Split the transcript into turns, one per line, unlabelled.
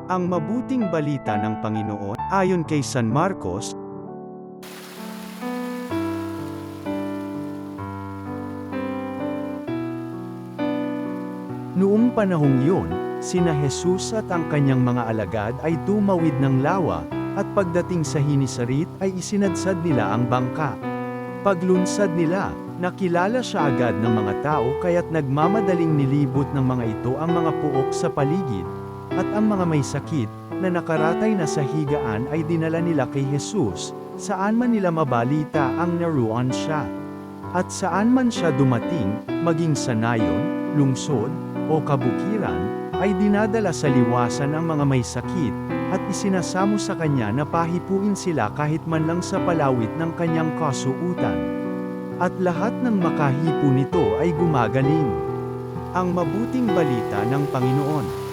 Ang mabuting balita ng Panginoon, ayon kay San Marcos. Noong panahong yun, sina Jesus at ang kanyang mga alagad ay tumawid ng lawa, at pagdating sa Hinisarit ay isinadsad nila ang bangka. Paglunsad nila, nakilala siya agad ng mga tao kaya't nagmamadaling nilibot ng mga ito ang mga puok sa paligid, at ang mga may sakit, na nakaratay na sa higaan ay dinala nila kay Jesus, saan man nila mabalita ang naruan siya. At saan man siya dumating, maging sa nayon, lungsod, o kabukiran, ay dinadala sa liwasan ang mga may sakit, at isinasamo sa kanya na pahipuin sila kahit man lang sa palawit ng kanyang kasuutan. At lahat ng makahipo nito ay gumagaling. Ang mabuting balita ng Panginoon.